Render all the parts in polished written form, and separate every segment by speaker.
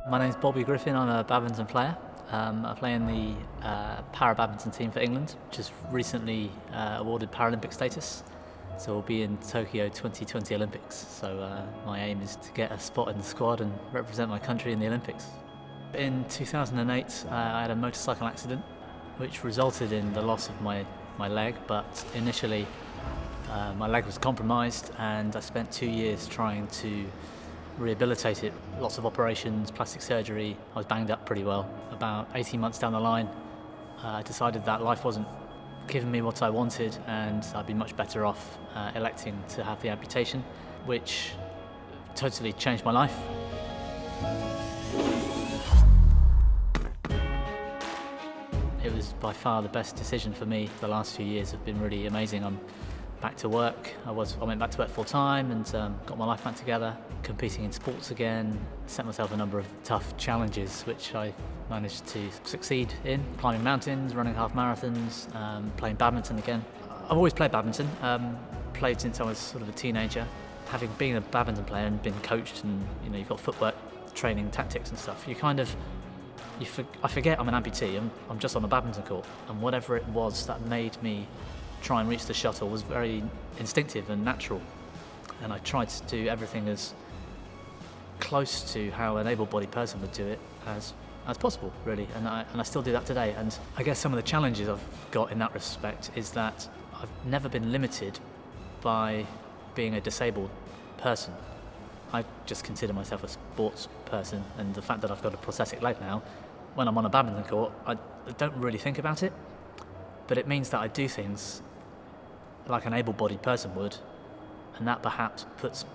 Speaker 1: My name's Griffin. I'm a badminton player. I play in the Parabadminton team for England, just recently awarded Paralympic status. So we'll be in Tokyo 2020 Olympics. So my aim is to get a spot in the squad and represent my country in the Olympics. In 2008, I had a motorcycle accident, which resulted in the loss of my leg. But initially, my leg was compromised, and I spent 2 years trying to rehabilitate it. Lots of operations, plastic surgery. I was banged up pretty well. About 18 months down the line, I decided that life wasn't giving me what I wanted, and I'd be much better off electing to have the amputation, which totally changed my life. It was by far the best decision for me. The last few years have been really amazing. I'm back to work. I went back to work full time and got my life back together, competing in sports again, set myself a number of tough challenges which I managed to succeed in, climbing mountains, running half marathons, playing badminton again. I've always played badminton, played since I was sort of a teenager. Having been a badminton player and been coached, and you've got footwork training, tactics and stuff, I forget I'm an amputee. I'm just on a badminton court, and whatever it was that made me try and reach the shuttle was very instinctive and natural, and I tried to do everything as close to how an able-bodied person would do it as possible, really, and I still do that today. And I guess some of the challenges I've got in that respect is that I've never been limited by being a disabled person. I just consider myself a sports person, and the fact that I've got a prosthetic leg now, when I'm on a badminton court, I don't really think about it, but it means that I do things like an able-bodied person would, and that perhaps puts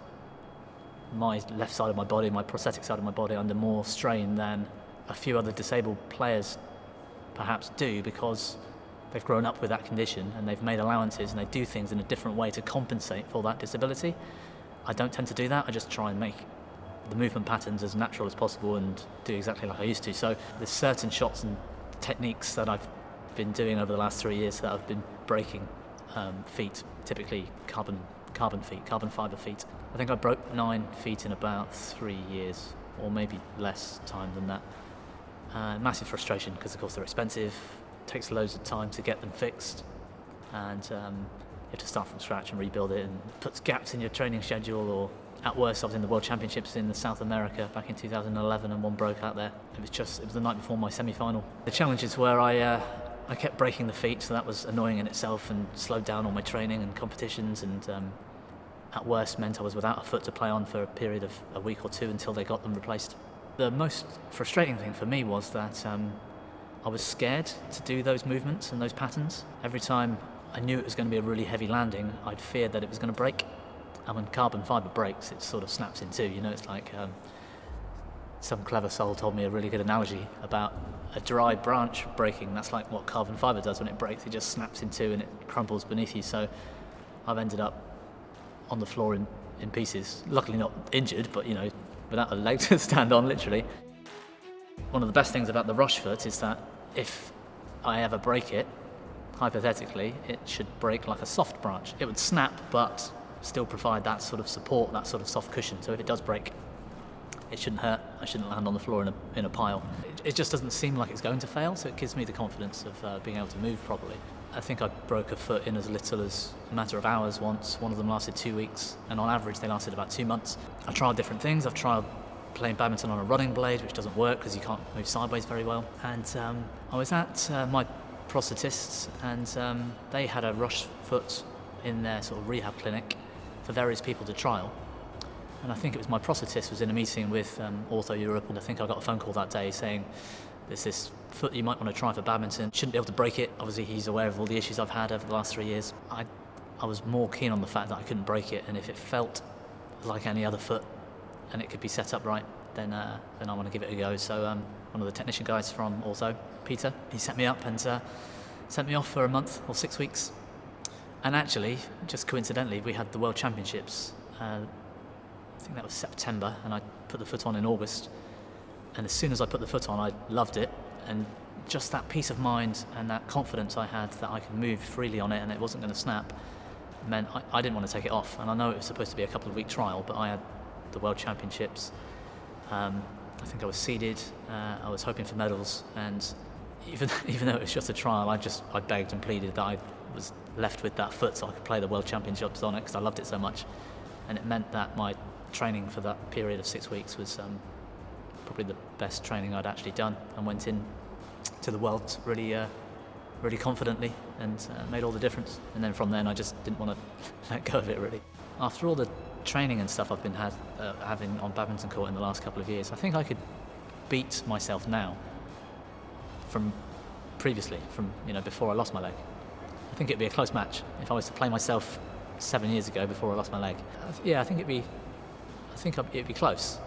Speaker 1: my left side of my body, my prosthetic side of my body, under more strain than a few other disabled players perhaps do, because they've grown up with that condition and they've made allowances and they do things in a different way to compensate for that disability. I don't tend to do that. I just try and make the movement patterns as natural as possible and do exactly like I used to. So there's certain shots and techniques that I've been doing over the last 3 years that I've been breaking feet, typically carbon fibre feet. I think I broke 9 feet in about 3 years, or maybe less time than that. Massive frustration, because of course they're expensive, takes loads of time to get them fixed, and you have to start from scratch and rebuild it, and puts gaps in your training schedule. Or at worst, I was in the World Championships in South America back in 2011, and one broke out there. It was the night before my semi-final. The challenges were I kept breaking the feet, so that was annoying in itself and slowed down all my training and competitions, and at worst meant I was without a foot to play on for a period of a week or two until they got them replaced. The most frustrating thing for me was that I was scared to do those movements and those patterns. Every time I knew it was going to be a really heavy landing, I'd feared that it was going to break. And when carbon fibre breaks, it sort of snaps in two. It's like some clever soul told me a really good analogy about a dry branch breaking. That's like what carbon fibre does when it breaks. It just snaps in two and it crumples beneath you. So I've ended up on the floor in pieces. Luckily not injured, but without a leg to stand on, literally. One of the best things about the rush foot is that if I ever break it, hypothetically, it should break like a soft branch. It would snap, but still provide that sort of support, that sort of soft cushion. So if it does break, it shouldn't hurt. I shouldn't land on the floor in a pile. It just doesn't seem like it's going to fail, so it gives me the confidence of being able to move properly. I think I broke a foot in as little as a matter of hours once. One of them lasted 2 weeks, and on average they lasted about 2 months. I tried different things. I've tried playing badminton on a running blade, which doesn't work because you can't move sideways very well. And I was at my prosthetist's, and they had a rush foot in their sort of rehab clinic for various people to trial. And I think it was my prosthetist was in a meeting with Ortho Europe, and I think I got a phone call that day saying, there's this foot you might want to try for badminton. Shouldn't be able to break it. Obviously he's aware of all the issues I've had over the last 3 years. I was more keen on the fact that I couldn't break it, and if it felt like any other foot and it could be set up right, then I want to give it a go. So one of the technician guys from Ortho, Peter, he set me up and sent me off for a month or 6 weeks. And actually, just coincidentally, we had the World Championships. I think that was September, and I put the foot on in August. And as soon as I put the foot on, I loved it. And just that peace of mind and that confidence I had that I could move freely on it and it wasn't going to snap meant I didn't want to take it off. And I know it was supposed to be a couple of week trial, but I had the World Championships. And I think I was seeded. I was hoping for medals, and even though it was just a trial, I begged and pleaded that I was left with that foot so I could play the World Championships on it, because I loved it so much. And it meant that my training for that period of 6 weeks was probably the best training I'd actually done, and went in to the World really confidently, and made all the difference. And then from then I just didn't want to let go of it, really. After all the training and stuff I've been having on badminton court in the last couple of years, I think I could beat myself now from previously, from before I lost my leg. I think it'd be a close match if I was to play myself 7 years ago before I lost my leg. I think it'd be close.